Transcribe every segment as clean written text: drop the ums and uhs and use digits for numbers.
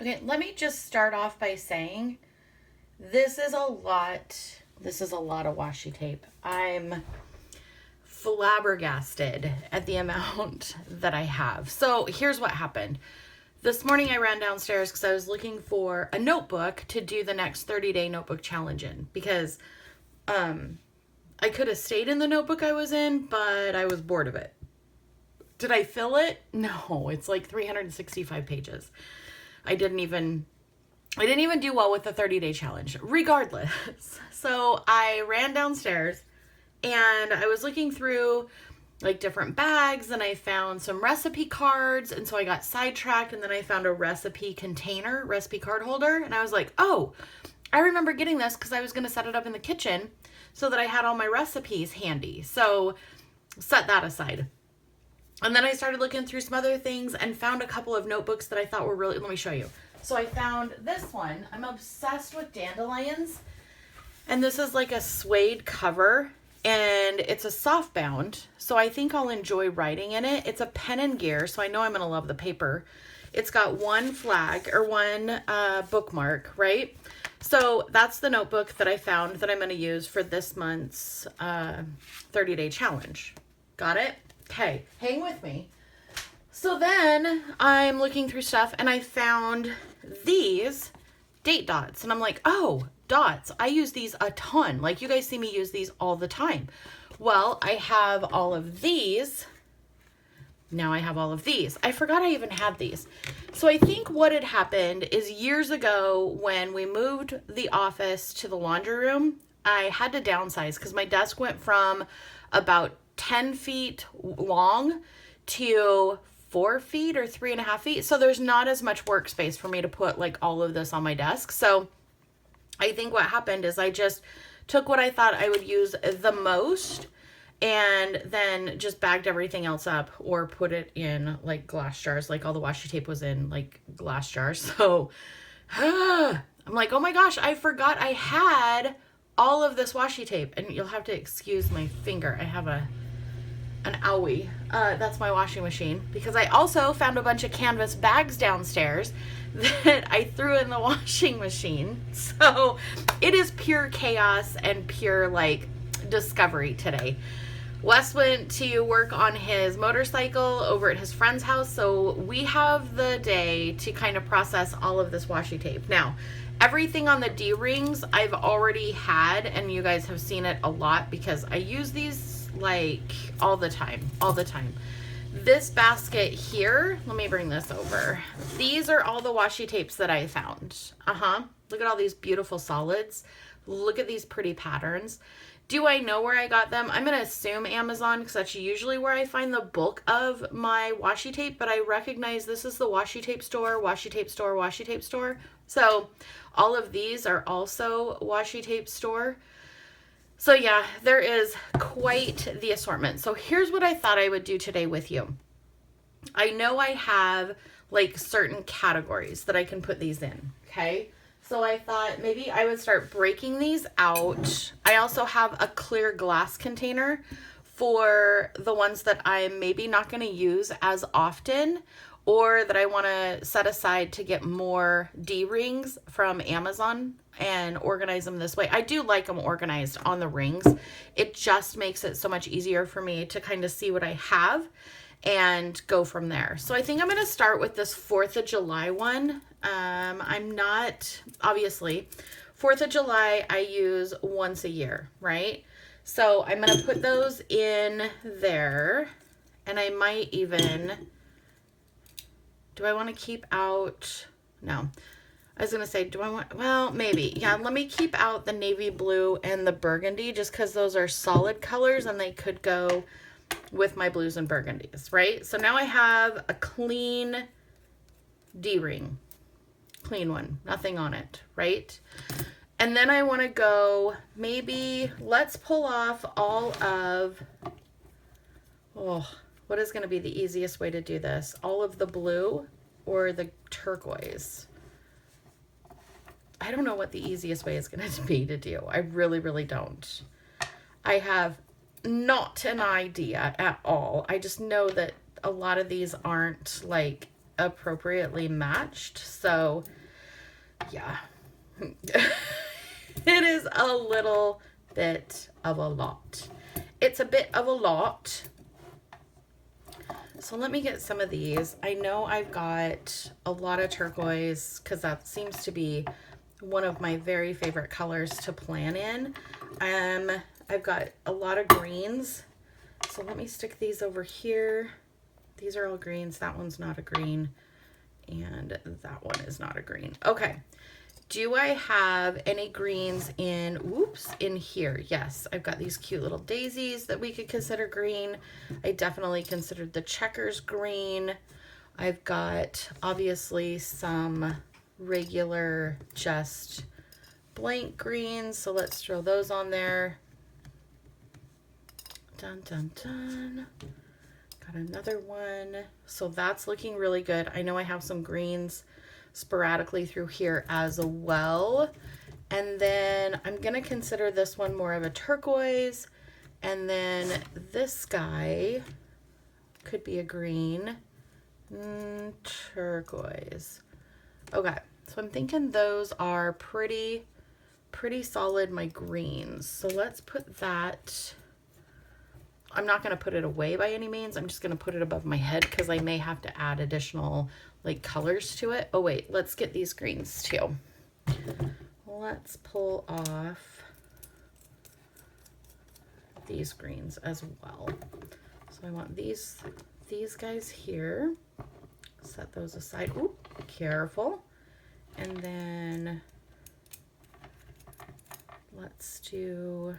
Okay, let me just start off by saying this is a lot. This is a lot of washi tape. I'm flabbergasted at the amount that I have. So here's what happened. This morning I ran downstairs because I was looking for a notebook to do the next 30-day notebook challenge in, because I could have stayed in the notebook I was in, but I was bored of it. Did I fill it? No, it's like 365 pages. I didn't even do well with the 30-day challenge. Regardless. So I ran downstairs and I was looking through like different bags, and I found some recipe cards, and so I got sidetracked, and then I found a recipe container, recipe card holder, and I was like, oh, I remember getting this because I was going to set it up in the kitchen so that I had all my recipes handy. So set that aside. And then I started looking through some other things and found a couple of notebooks that I thought were really, let me show you. So I found this one. I'm obsessed with dandelions. And this is like a suede cover, and it's a soft bound. So I think I'll enjoy writing in it. It's a pen and gear, so I know I'm going to love the paper. It's got one flag or one bookmark, right? So that's the notebook that I found that I'm going to use for this month's 30-day challenge. Got it? Okay, hang with me. So then I'm looking through stuff and I found these date dots, and I'm like, oh, dots. I use these a ton. Like, you guys see me use these all the time. Well, I have all of these. Now I have all of these. I forgot I even had these. So I think what had happened is years ago when we moved the office to the laundry room, I had to downsize because my desk went from about 10 feet long to 4 feet or 3.5 feet. So there's not as much workspace for me to put like all of this on my desk. So I think what happened is I just took what I thought I would use the most and then just bagged everything else up or put it in like glass jars. Like all the washi tape was in like glass jars. So I'm like, oh my gosh, I forgot I had all of this washi tape. And you'll have to excuse my finger. I have an owie. That's my washing machine, because I also found a bunch of canvas bags downstairs that I threw in the washing machine. So it is pure chaos and pure like discovery today. Wes went to work on his motorcycle over at his friend's house, so we have the day to kind of process all of this washi tape. Now, everything on the D-rings I've already had, and you guys have seen it a lot because I use these like all the time. This basket here, let me bring this over. These are all the washi tapes that I found. Look at all these beautiful solids. Look at these pretty patterns. Do I know where I got them? I'm going to assume Amazon, because that's usually where I find the bulk of my washi tape, but I recognize this is the washi tape store, washi tape store, washi tape store. So all of these are also washi tape store. So yeah, there is quite the assortment. So here's what I thought I would do today with you. I know I have like certain categories that I can put these in, okay? So I thought maybe I would start breaking these out. I also have a clear glass container for the ones that I'm maybe not going to use as often, or that I want to set aside to get more D-rings from Amazon and organize them this way. I do like them organized on the rings. It just makes it so much easier for me to kind of see what I have and go from there. So I think I'm going to start with this 4th of July one. I'm not, obviously, 4th of July I use once a year, right? So I'm going to put those in there, and I might even, do I want to keep out, no. I was going to say, do I want, well, maybe. Yeah, let me keep out the navy blue and the burgundy just because those are solid colors and they could go with my blues and burgundies, right? So now I have a clean D-ring. Clean one. Nothing on it, right? And then I want to go, maybe, let's pull off all of, what is going to be the easiest way to do this? All of the blue or the turquoise? I don't know what the easiest way is going to be to do. I really, really don't. I have not an idea at all. I just know that a lot of these aren't like appropriately matched. So yeah, it is a little bit of a lot. It's a bit of a lot. So let me get some of these. I know I've got a lot of turquoise because that seems to be one of my very favorite colors to plan in. I've got a lot of greens. So let me stick these over here. These are all greens. That one's not a green. And that one is not a green. Okay. Do I have any greens in here? Yes, I've got these cute little daisies that we could consider green. I definitely considered the checkers green. I've got obviously some regular just blank greens, so let's throw those on there. Dun, dun, dun. Got another one. So that's looking really good. I know I have some greens sporadically through here as well. And then I'm going to consider this one more of a turquoise. And then this guy could be a green. Turquoise. Okay. So I'm thinking those are pretty solid, my greens. So let's put that. I'm not going to put it away by any means. I'm just going to put it above my head because I may have to add additional like colors to it. Oh wait, let's get these greens too. Let's pull off these greens as well. So I want these guys here. Set those aside. Ooh, careful. And then let's do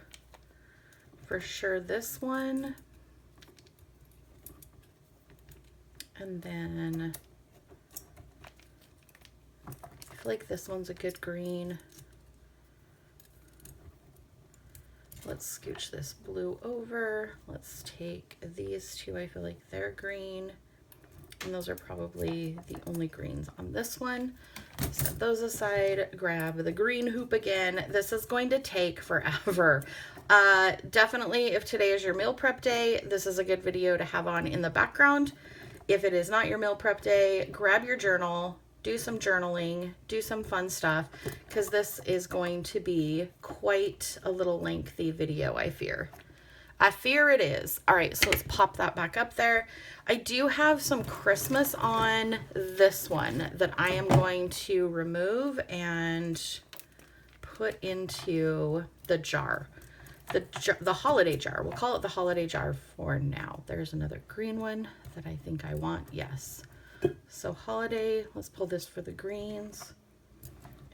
for sure this one. And then I feel like this one's a good green. Let's scooch this blue over. Let's take these two. I feel like they're green. And those are probably the only greens on this one. Set those aside, grab the green hoop again. This is going to take forever. Definitely, if today is your meal prep day, this is a good video to have on in the background. If it is not your meal prep day, grab your journal, do some journaling, do some fun stuff, because this is going to be quite a little lengthy video, I fear. I fear it is. All right, so let's pop that back up there. I do have some Christmas on this one that I am going to remove and put into the jar. The holiday jar. We'll call it the holiday jar for now. There's another green one that I think I want. Yes. So holiday, let's pull this for the greens.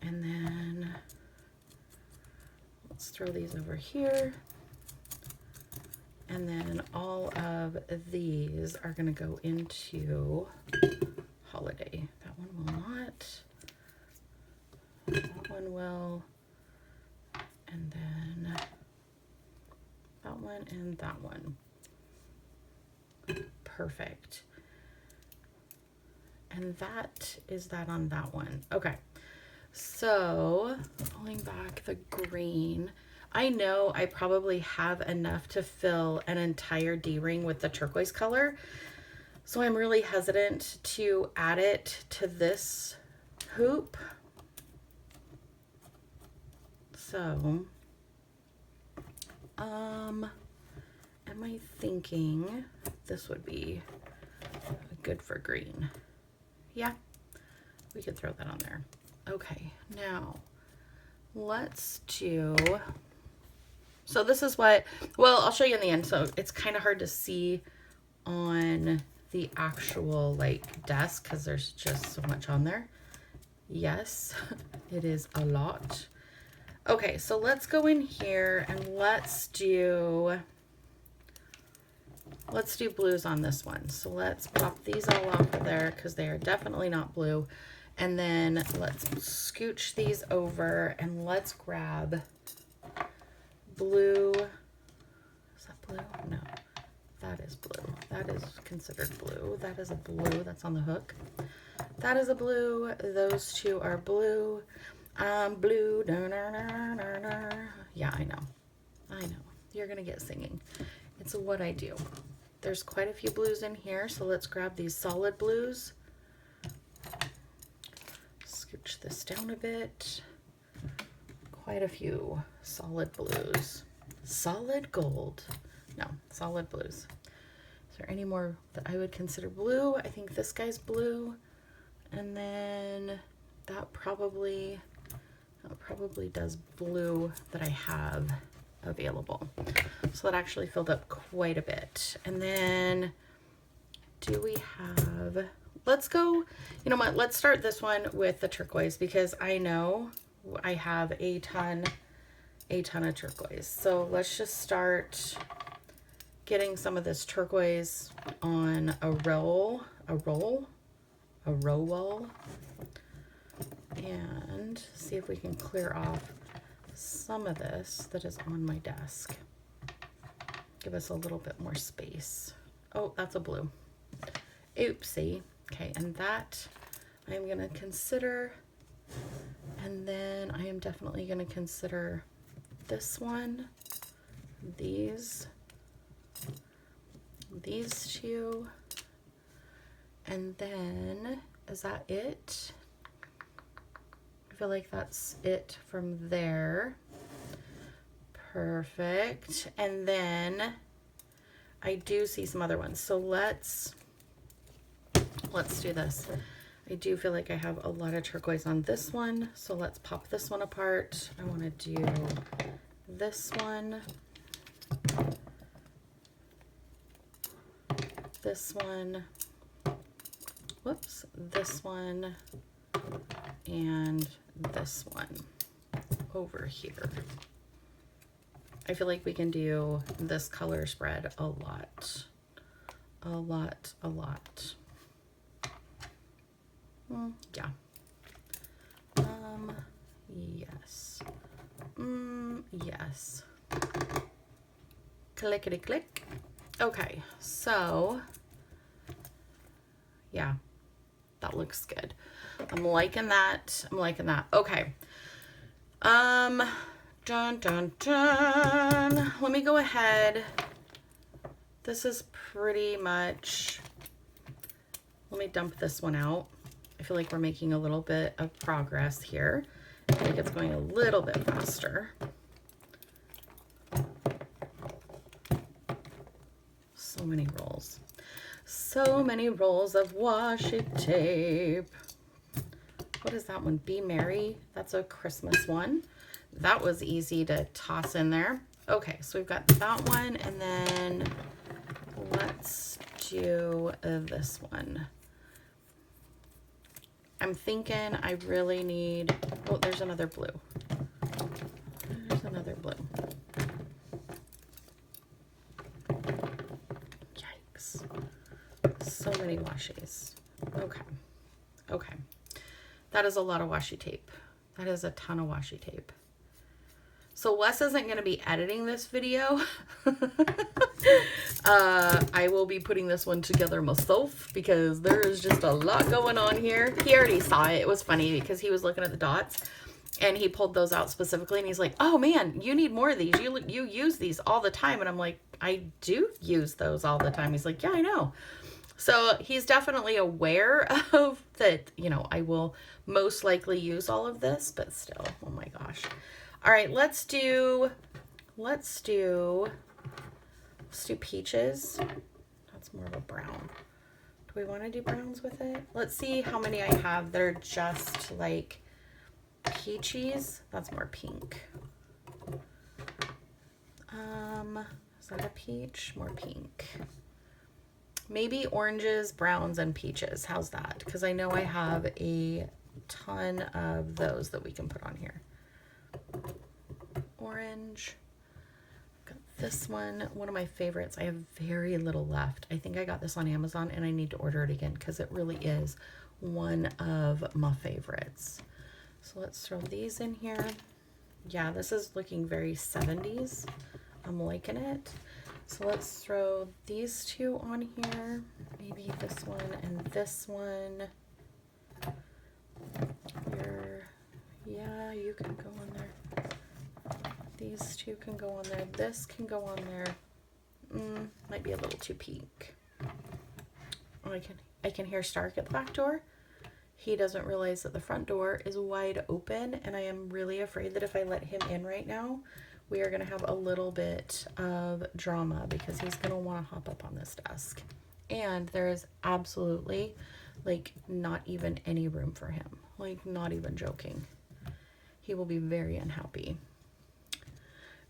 And then let's throw these over here. And then all of these are going to go into holiday. That one will not. That one will. And then that one and that one. Perfect. And that is that on that one. Okay. So pulling back the green. I know I probably have enough to fill an entire D-ring with the turquoise color. So I'm really hesitant to add it to this hoop. So, am I thinking this would be good for green? Yeah, we could throw that on there. Okay, now let's do, so this is what, well, I'll show you in the end. So it's kind of hard to see on the actual like desk because there's just so much on there. Yes, it is a lot. Okay, so let's go in here and let's do blues on this one. So let's pop these all off of there because they are definitely not blue. And then let's scooch these over and let's grab blue. Is that blue? No, that is blue. That is considered blue. That is a blue. That's on the hook. That is a blue. Those two are blue. Blue. Yeah, I know. You're going to get singing. It's what I do. There's quite a few blues in here, so let's grab these solid blues. scooch this down a bit. Quite a few solid blues. Solid gold. No, solid blues. Is there any more that I would consider blue? I think this guy's blue. And then that probably does blue that I have available. So that actually filled up quite a bit. And then do we have, let's go, you know what, let's start this one with the turquoise because I know I have a ton of turquoise. So let's just start getting some of this turquoise on a roll, and see if we can clear off some of this that is on my desk. Give us a little bit more space. Oh, that's a blue. Oopsie. Okay, and that I'm gonna consider, and then I am definitely gonna consider this one, these two, and then is that it? I feel like that's it from there. Perfect. And then I do see some other ones. So let's do this. I do feel like I have a lot of turquoise on this one. So let's pop this one apart. I want to do this one. This one. Whoops. This one. And this one over here. I feel like we can do this color spread a lot. Yeah. Yes. Yes. Clickety click. Okay, so yeah, that looks good. I'm liking that. Okay. Dun dun dun. Let me go ahead. This is pretty much, let me dump this one out. I feel like we're making a little bit of progress here. I think it's going a little bit faster. So many rolls. So many rolls of washi tape. What is that one? Be Merry. That's a Christmas one. That was easy to toss in there. Okay, so we've got that one, and then let's do this one. I'm thinking I really need, oh, there's another blue. There's another blue. Yikes. So many washies. Okay. Okay. That is a lot of washi tape. That is a ton of washi tape. So Wes isn't going to be editing this video. I will be putting this one together myself because there is just a lot going on here. He already saw it. It was funny because he was looking at the dots and he pulled those out specifically and he's like, oh man, you need more of these. You use these all the time. And I'm like, I do use those all the time. He's like, yeah, I know. So he's definitely aware of that, you know, I will most likely use all of this, but still, oh my gosh. All right, let's do peaches. That's more of a brown. Do we want to do browns with it? Let's see how many I have that are just like peaches. That's more pink. Is that a peach? More pink. Maybe oranges, browns, and peaches. How's that? Because I know I have a ton of those that we can put on here. Orange. Got this one of my favorites. I have very little left. I think I got this on Amazon and I need to order it again because it really is one of my favorites. So let's throw these in here. Yeah, this is looking very 70s. I'm liking it. So let's throw these two on here. Maybe this one and this one. Yeah, you can go on there. These two can go on there. This can go on there. Might be a little too pink. Oh, I can hear Stark at the back door. He doesn't realize that the front door is wide open, and I am really afraid that if I let him in right now, we are going to have a little bit of drama because he's going to want to hop up on this desk. And there is absolutely, like, not even any room for him. Like, not even joking. He will be very unhappy.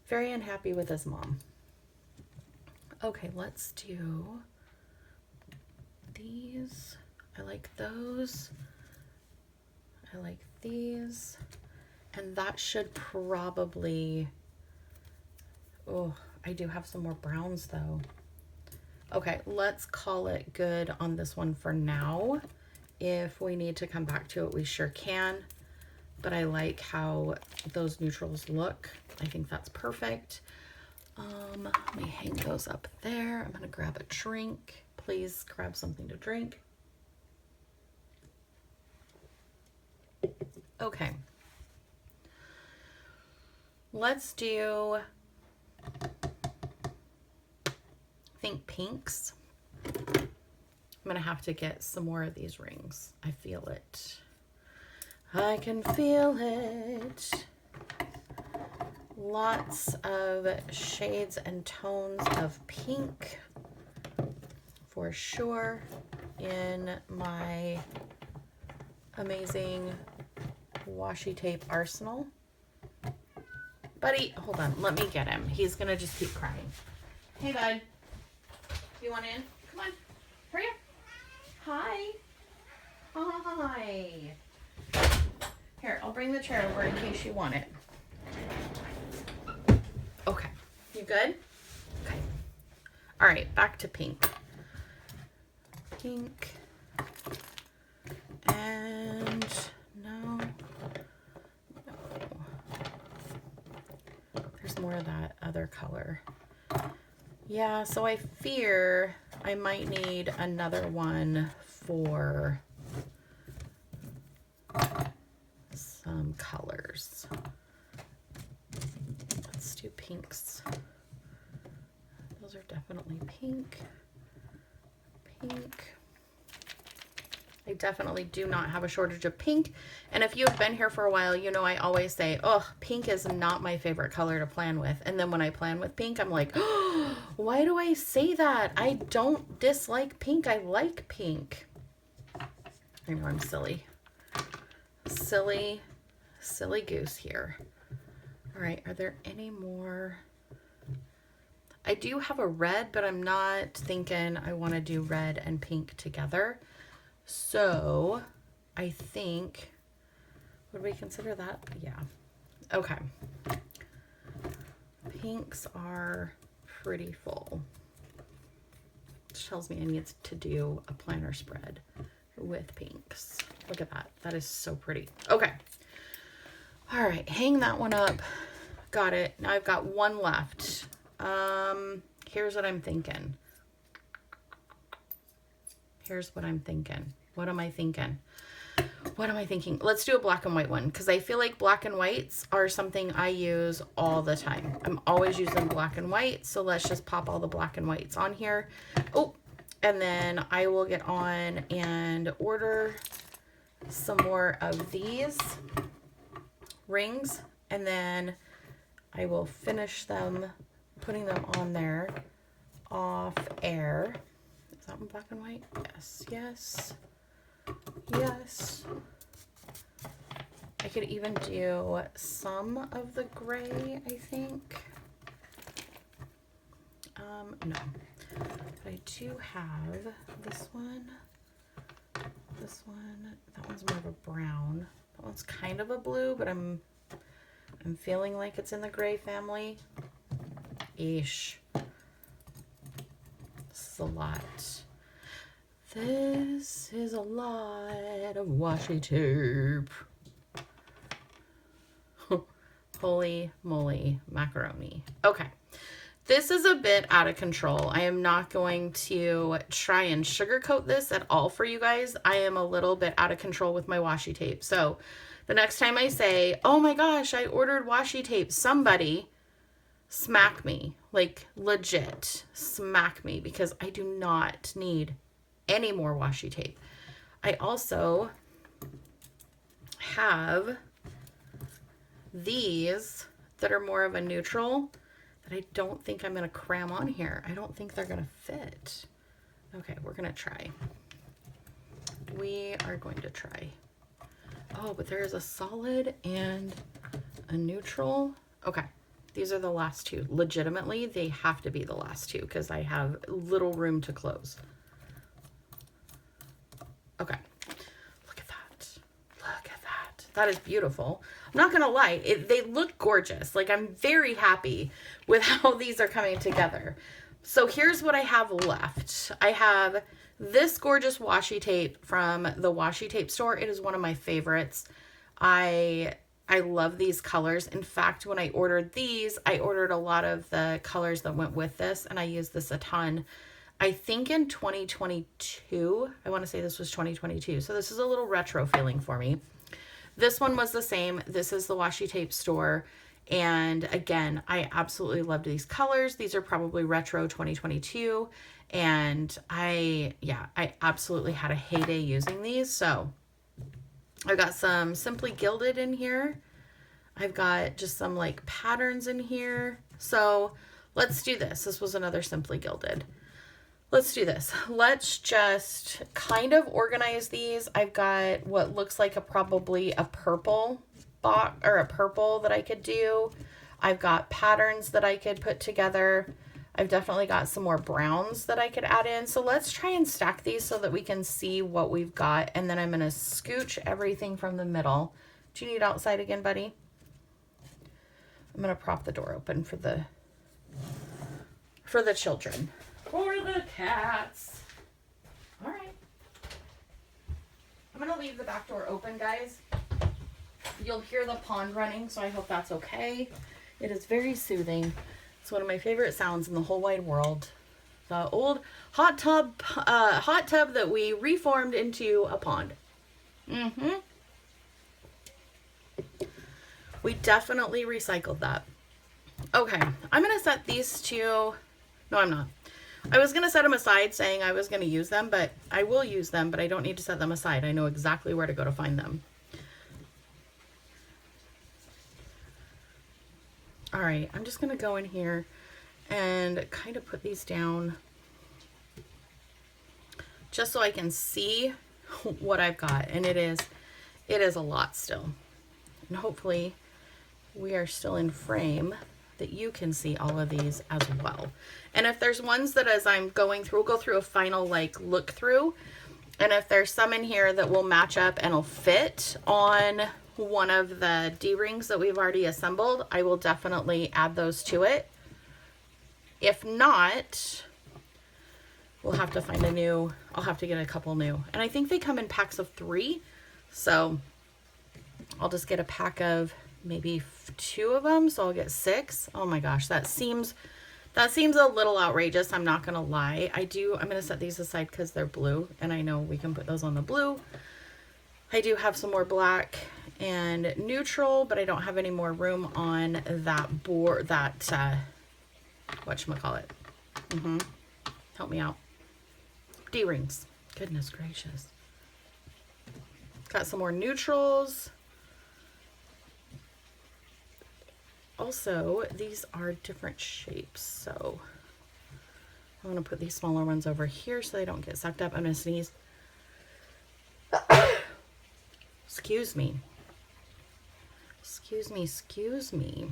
Very unhappy with his mom. Okay, let's do these. I like those. I like these. And that should probably... Oh, I do have some more browns though. Okay, let's call it good on this one for now. If we need to come back to it, we sure can. But I like how those neutrals look. I think that's perfect. Let me hang those up there. I'm gonna grab a drink. Please grab something to drink. Okay. Let's do, I think, pinks. I'm gonna have to get some more of these rings. I feel it. I can feel it. Lots of shades and tones of pink for sure in my amazing washi tape arsenal. Buddy, hold on, let me get him. He's gonna just keep crying. Hey bud, you want in? Come on, hurry up. Hi. Hi. Here, I'll bring the chair over in case you want it. Okay, you good? Okay. All right, back to pink. Pink. And no. There's more of that other color. Yeah, so I fear I might need another one for some colors. Let's do pinks. Those are definitely pink. Pink. I definitely do not have a shortage of pink. And if you have been here for a while, you know I always say, oh, pink is not my favorite color to plan with. And then when I plan with pink, I'm like, oh, why do I say that? I don't dislike pink. I like pink. I know I'm silly. Silly goose here. All right, are there any more? I do have a red, but I'm not thinking I want to do red and pink together. So I think, would we consider that? Yeah. Okay. Pinks are pretty full. Which tells me I need to do a planner spread with pinks. Look at that. That is so pretty. Okay. All right. Hang that one up. Got it. Now I've got one left. Here's what I'm thinking. Here's what I'm thinking. What am I thinking? What am I thinking? Let's do a black and white one because I feel like black and whites are something I use all the time. I'm always using black and white. So let's just pop all the black and whites on here. Oh, and then I will get on and order some more of these rings. And then I will finish them, putting them on there off air. Is that one black and white? Yes, yes, yes. I could even do some of the gray, I think. No. But I do have this one, that one's more of a brown. That one's kind of a blue, but I'm feeling like it's in the gray family. Ish. This is a lot. This is a lot of washi tape. Holy moly macaroni. Okay. This is a bit out of control. I am not going to try and sugarcoat this at all for you guys. I am a little bit out of control with my washi tape. So the next time I say, oh my gosh, I ordered washi tape, somebody smack me. Like legit smack me because I do not need any more washi tape. I also have these that are more of a neutral that I don't think I'm going to cram on here. I don't think they're going to fit. Okay, we're going to try. We are going to try. Oh, but there is a solid and a neutral. Okay, these are the last two. Legitimately, they have to be the last two because I have little room to close. Okay, look at that. Look at that. That is beautiful. I'm not gonna lie, they look gorgeous. Like, I'm very happy with how these are coming together. So here's what I have left. I have this gorgeous washi tape from the washi tape store. It is one of my favorites. I love these colors. In fact, when I ordered these, I ordered a lot of the colors that went with this, and I used this a ton. I think in 2022, I want to say this was 2022. So this is a little retro feeling for me. This one was the same. This is the washi tape store. And again, I absolutely loved these colors. These are probably retro 2022. And I absolutely had a heyday using these. So I've got some Simply Gilded in here. I've got just some like patterns in here. So let's do this. This was another Simply Gilded. Let's do this. Let's just kind of organize these. I've got what looks like probably a purple box or a purple that I could do. I've got patterns that I could put together. I've definitely got some more browns that I could add in. So let's try and stack these so that we can see what we've got. And then I'm going to scooch everything from the middle. Do you need outside again, buddy? I'm going to prop the door open for the children. For the cats. All right. I'm going to leave the back door open, guys. You'll hear the pond running, so I hope that's okay. It is very soothing. It's one of my favorite sounds in the whole wide world. The old hot tub that we reformed into a pond. We definitely recycled that. Okay, I'm going to set these two. No, I'm not. I was going to set them aside saying I was going to use them, but I will use them, but I don't need to set them aside. I know exactly where to go to find them. All right, I'm just going to go in here and kind of put these down just so I can see what I've got. And it is a lot still. And hopefully we are still in frame that you can see all of these as well. And if there's ones that as I'm going through, we'll go through a final like look through. And if there's some in here that will match up and will fit on one of the D-rings that we've already assembled, I will definitely add those to it. If not, we'll have to find I'll have to get a couple new. And I think they come in packs of 3. So I'll just get a pack of maybe 2 of them. So I'll get 6. Oh my gosh, that seems a little outrageous. I'm not going to lie. I'm going to set these aside because they're blue and I know we can put those on the blue. I do have some more black and neutral, but I don't have any more room on that board, whatchamacallit. Help me out. D-rings. Goodness gracious. Got some more neutrals. Also, these are different shapes, so I'm going to put these smaller ones over here so they don't get sucked up. I'm going to sneeze. Excuse me. Excuse me.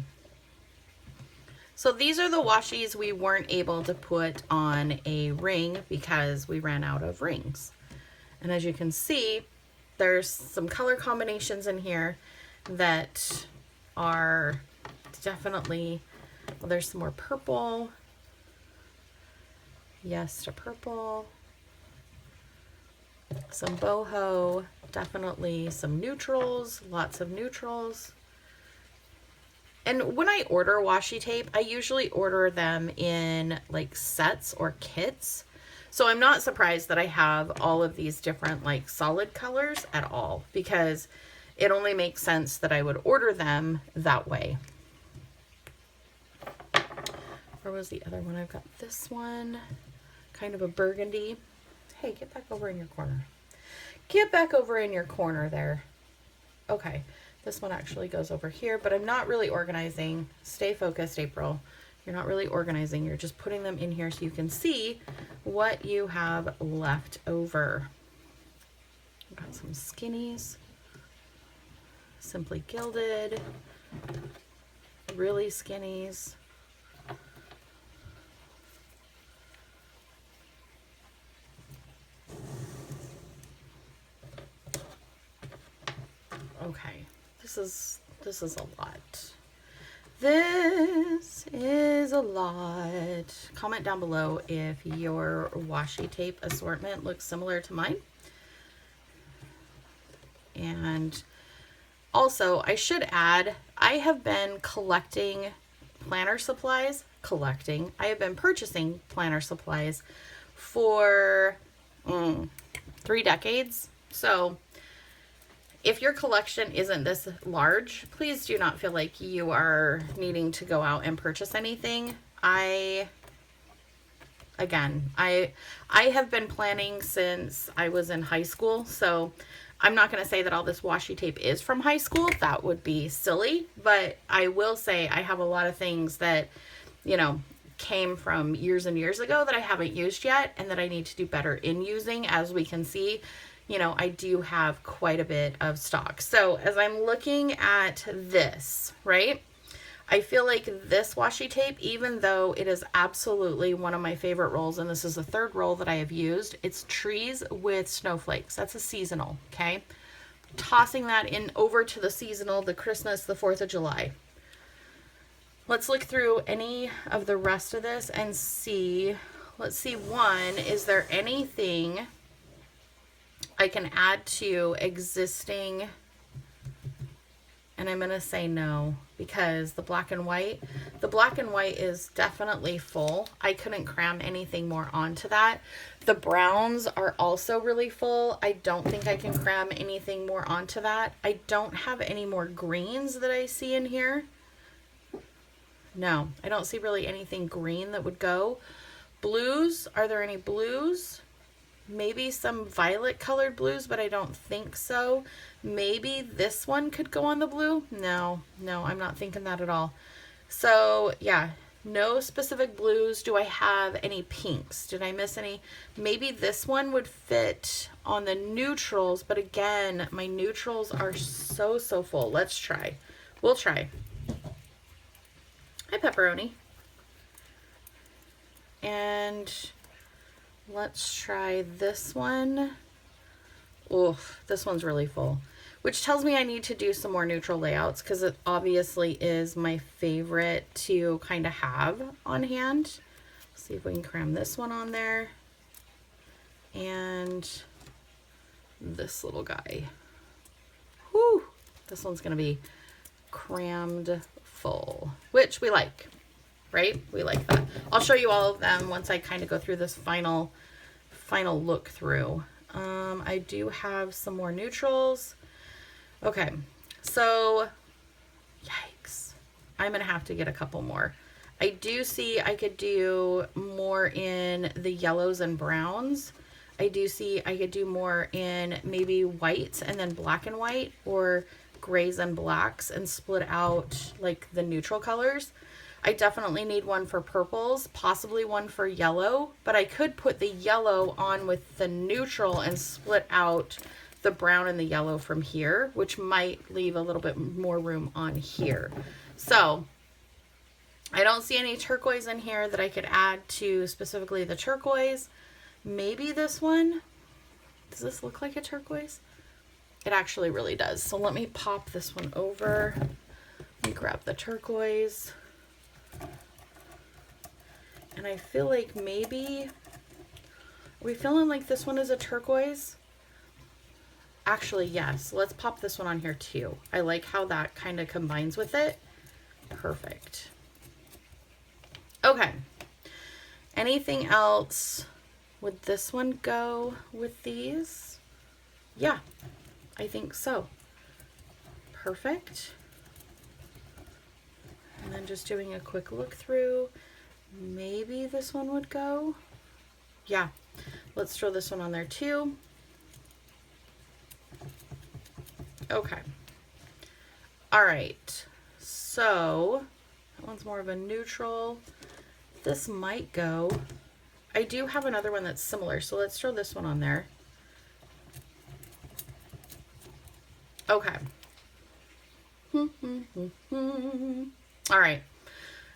So these are the washies we weren't able to put on a ring because we ran out of rings. And as you can see, there's some color combinations in here that are definitely, well, there's some more purple. Yes to purple. Some boho, definitely some neutrals, lots of neutrals. And when I order washi tape, I usually order them in like sets or kits. So I'm not surprised that I have all of these different like solid colors at all, because it only makes sense that I would order them that way. Where was the other one? I've got this one, kind of a burgundy. Hey, get back over in your corner. Get back over in your corner there. Okay, this one actually goes over here, but I'm not really organizing. Stay focused, April. You're not really organizing. You're just putting them in here so you can see what you have left over. I've got some skinnies, Simply Gilded, really skinnies. Okay, this is a lot. This is a lot. Comment down below if your washi tape assortment looks similar to mine. And also, I should add, I have been collecting planner supplies. I have been purchasing planner supplies for 3 decades. So if your collection isn't this large, please do not feel like you are needing to go out and purchase anything. I have been planning since I was in high school, so I'm not going to say that all this washi tape is from high school. That would be silly, but I will say I have a lot of things that, you know, came from years and years ago that I haven't used yet and that I need to do better in using. As we can see, you know, I do have quite a bit of stock. So as I'm looking at this, right, I feel like this washi tape, even though it is absolutely one of my favorite rolls, and this is the 3rd roll that I have used, it's Trees with Snowflakes. That's a seasonal, okay? Tossing that in over to the seasonal, the Christmas, the 4th of July. Let's look through any of the rest of this and see. Let's see, one, is there anything I can add to existing? And I'm going to say no, because the black and white is definitely full. I couldn't cram anything more onto that. The browns are also really full. I don't think I can cram anything more onto that. I don't have any more greens that I see in here. No, I don't see really anything green that would go. Blues, are there any blues? Maybe some violet colored blues, but I don't think so. Maybe this one could go on the blue. No, I'm not thinking that at all. So yeah, no specific blues. Do I have any pinks? Did I miss any? Maybe this one would fit on the neutrals, but again, my neutrals are so full. Let's try. We'll try. Hi, Pepperoni. And let's try this one. Oof, this one's really full, which tells me I need to do some more neutral layouts because it obviously is my favorite to kind of have on hand. Let's see if we can cram this one on there. And this little guy. Whew, this one's going to be crammed full, which we like, right? We like that. I'll show you all of them once I kind of go through this final look through. I do have some more neutrals. Okay, so yikes, I'm gonna have to get a couple more. I do see I could do more in the yellows and browns. I do see I could do more in maybe whites and then black and white, or grays and blacks, and split out like the neutral colors. I definitely need one for purples, possibly one for yellow, but I could put the yellow on with the neutral and split out the brown and the yellow from here, which might leave a little bit more room on here. So I don't see any turquoise in here that I could add to specifically the turquoise. Maybe this one. Does this look like a turquoise? It actually really does. So let me pop this one over. Let me grab the turquoise. And I feel like maybe, are we feeling like this one is a turquoise? Actually, yes. Let's pop this one on here too. I like how that kind of combines with it. Perfect. Okay. Anything else? Would this one go with these? Yeah, I think so. Perfect. And then just doing a quick look through. Maybe this one would go. Yeah, let's throw this one on there too. Okay, All right, so that one's more of a neutral. This might go. I do have another one that's similar, so let's throw this one on there. Okay. All right.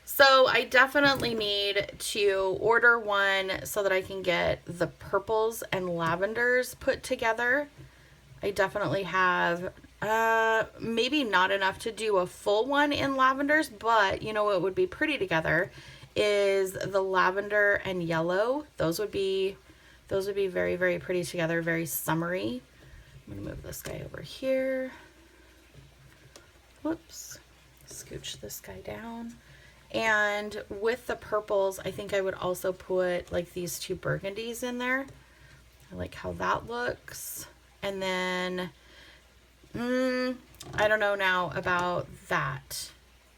So I definitely need to order one so that I can get the purples and lavenders put together. I definitely have maybe not enough to do a full one in lavenders, but you know what would be pretty together is the lavender and yellow. Those would be very, very pretty together, very summery. I'm gonna move this guy over here. Whoops, scooch this guy down. And with the purples, I think I would also put like these two burgundies in there. I like how that looks. And then, I don't know now about that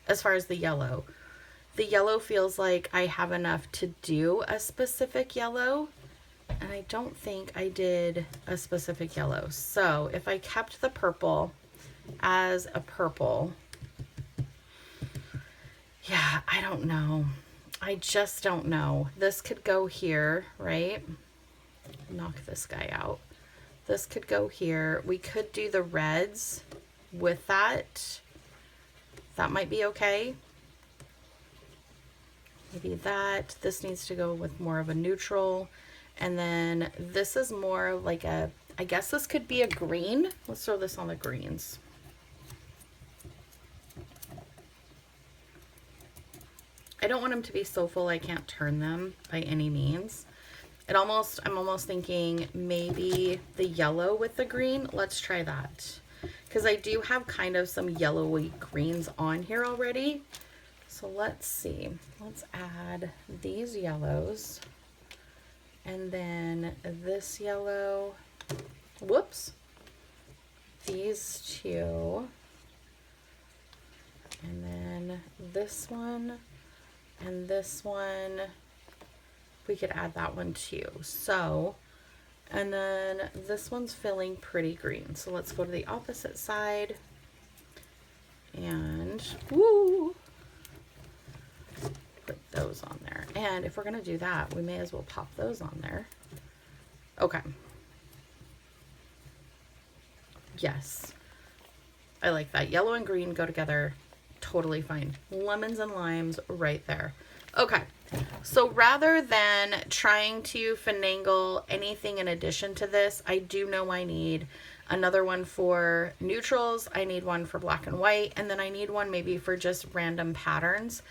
as far as the yellow. The yellow feels like I have enough to do a specific yellow. And I don't think I did a specific yellow. So if I kept the purple as a purple, yeah, I don't know. I just don't know. This could go here, right? Knock this guy out. This could go here. We could do the reds with that. That might be okay. Maybe that. This needs to go with more of a neutral. And then this is more like a, I guess this could be a green. Let's throw this on the greens. I don't want them to be so full I can't turn them by any means. I'm almost thinking maybe the yellow with the green. Let's try that. Because I do have kind of some yellowy greens on here already. So let's see. Let's add these yellows. And then this yellow. Whoops. These two. And then this one. And this one, we could add that one too. So, and then this one's feeling pretty green. So let's go to the opposite side and woo, put those on there. And if we're gonna do that, we may as well pop those on there. Okay. Yes, I like that. Yellow and green go together. Totally fine. Lemons and limes right there. Okay, so rather than trying to finagle anything in addition to this, I do know I need another one for neutrals. I need one for black and white, and then I need one maybe for just random patterns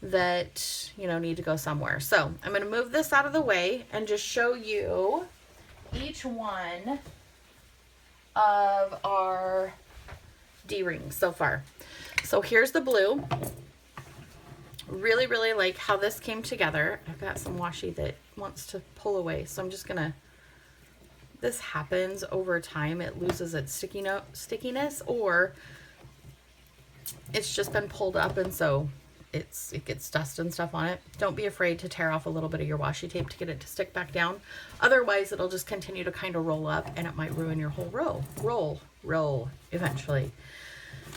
that, you know, need to go somewhere. So I'm going to move this out of the way and just show you each one of our D-rings so far. So here's the blue. Really, really like how this came together. I've got some washi that wants to pull away. So I'm just gonna, this happens over time. It loses its stickiness, or it's just been pulled up and so it gets dust and stuff on it. Don't be afraid to tear off a little bit of your washi tape to get it to stick back down. Otherwise it'll just continue to kind of roll up and it might ruin your whole roll eventually.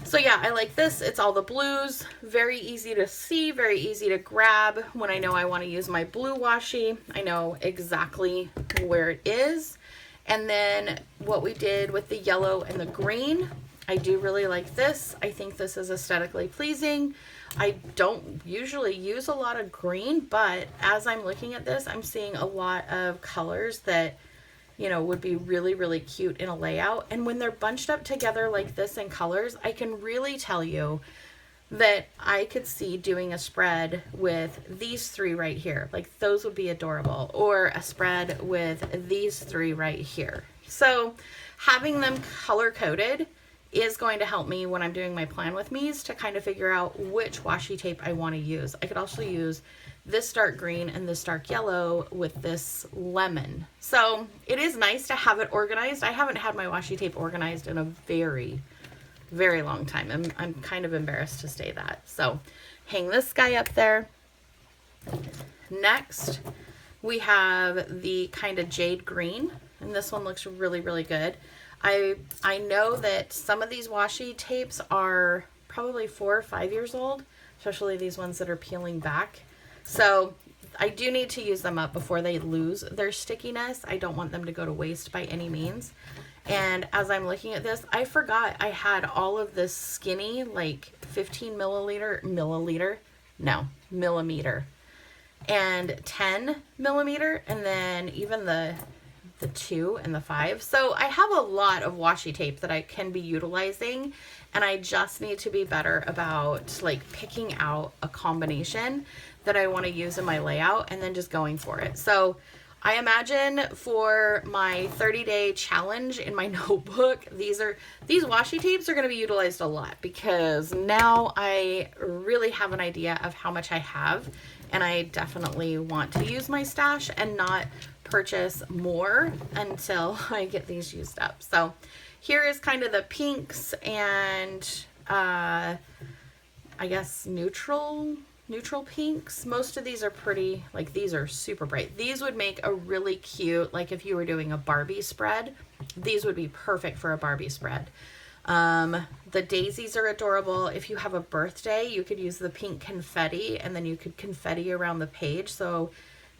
So yeah, I like this. It's all the blues. Very easy to see, very easy to grab. When I know I want to use my blue washi, I know exactly where it is. And then what we did with the yellow and the green, I do really like this. I think this is aesthetically pleasing. I don't usually use a lot of green, but as I'm looking at this, I'm seeing a lot of colors that, you know, would be really, really cute in a layout. And when they're bunched up together like this in colors, I can really tell you that I could see doing a spread with these three right here. Like those would be adorable. Or a spread with these three right here. So having them color coded is going to help me when I'm doing my plan with me's to kind of figure out which washi tape I want to use. I could also use this dark green and this dark yellow with this lemon. So it is nice to have it organized. I haven't had my washi tape organized in a very, very long time. I'm kind of embarrassed to say that. So hang this guy up there. Next, we have the kind of jade green, and this one looks really, really good. I know that some of these washi tapes are probably 4 or 5 years old, especially these ones that are peeling back. So I do need to use them up before they lose their stickiness. I don't want them to go to waste by any means. And as I'm looking at this, I forgot I had all of this skinny, like 15 millimeter, and 10 millimeter, and then even the 2 and the 5. So I have a lot of washi tape that I can be utilizing, and I just need to be better about like picking out a combination that I want to use in my layout and then just going for it. So I imagine for my 30-day challenge in my notebook, these washi tapes are going to be utilized a lot, because now I really have an idea of how much I have, and I definitely want to use my stash and not purchase more until I get these used up. So here is kind of the pinks and I guess neutral pinks. Most of these are pretty, like these are super bright. These would make a really cute, like if you were doing a Barbie spread, these would be perfect for a Barbie spread. The daisies are adorable. If you have a birthday, you could use the pink confetti, and then you could confetti around the page. So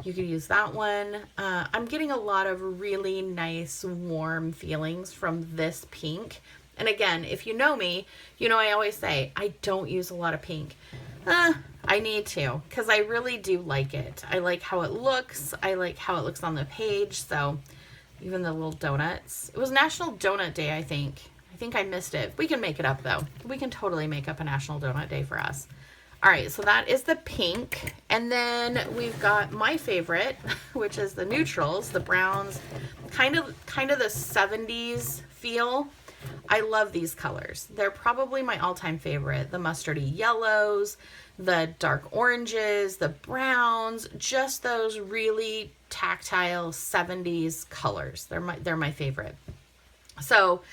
you could use that one. I'm getting a lot of really nice warm feelings from this pink. And again, if you know me, you know I always say I don't use a lot of pink. I need to, because I really do like it. I like how it looks. I like how it looks on the page. So even the little donuts. It was National Donut Day, I think. I think I missed it. We can make it up though. We can totally make up a National Donut Day for us. All right, so that is the pink. And then we've got my favorite, which is the neutrals, the browns, kind of the 70s feel. I love these colors. They're probably my all-time favorite. The mustardy yellows, the dark oranges, the browns, just those really tactile 70s colors. They're my favorite. So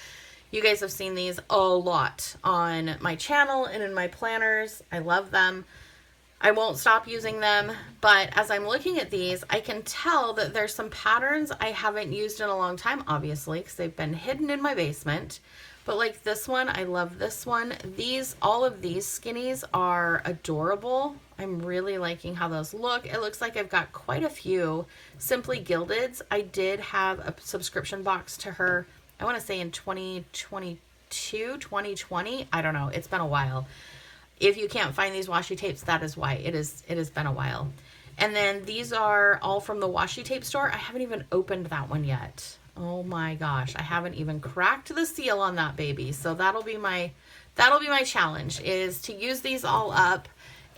you guys have seen these a lot on my channel and in my planners. I love them. I won't stop using them, but as I'm looking at these, I can tell that there's some patterns I haven't used in a long time, obviously, because they've been hidden in my basement. But like this one, I love this one. All of these skinnies are adorable. I'm really liking how those look. It looks like I've got quite a few Simply Gildeds. I did have a subscription box to her, I want to say in 2022, 2020. I don't know. It's been a while. If you can't find these washi tapes, that is why. It has been a while. And then these are all from the washi tape store. I haven't even opened that one yet. Oh my gosh, I haven't even cracked the seal on that baby. So that'll be my challenge, is to use these all up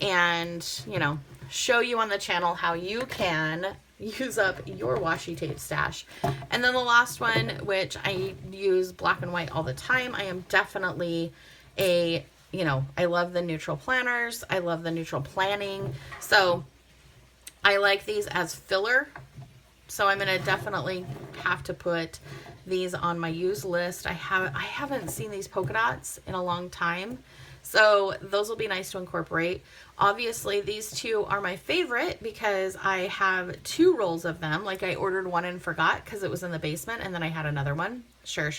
and, you know, show you on the channel how you can use up your washi tape stash. And then the last one, which I use black and white all the time. I am definitely I love the neutral planners. I love the neutral planning. So I like these as filler. So I'm going to definitely have to put these on my use list. I haven't seen these polka dots in a long time. So those will be nice to incorporate. Obviously, these two are my favorite because I have 2 rolls of them. Like I ordered one and forgot because it was in the basement, and then I had another one. Sure.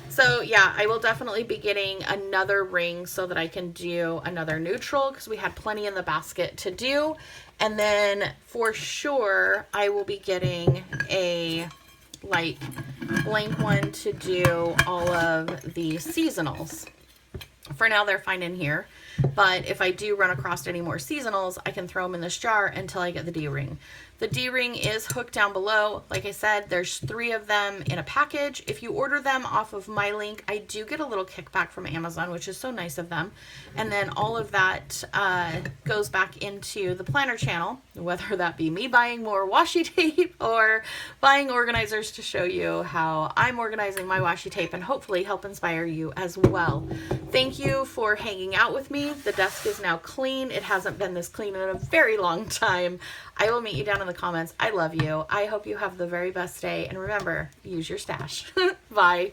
So yeah, I will definitely be getting another ring so that I can do another neutral, because we had plenty in the basket to do. And then for sure, I will be getting a like blank one to do all of the seasonals. For now, they're fine in here, but if I do run across any more seasonals, I can throw them in this jar until I get the D-ring. The D-ring is hooked down below. Like I said, there's 3 of them in a package. If you order them off of my link, I do get a little kickback from Amazon, which is so nice of them. And then all of that goes back into the planner channel, whether that be me buying more washi tape or buying organizers to show you how I'm organizing my washi tape and hopefully help inspire you as well. Thank you for hanging out with me. The desk is now clean. It hasn't been this clean in a very long time. I will meet you down in the comments. I love you. I hope you have the very best day. And remember, use your stash. Bye.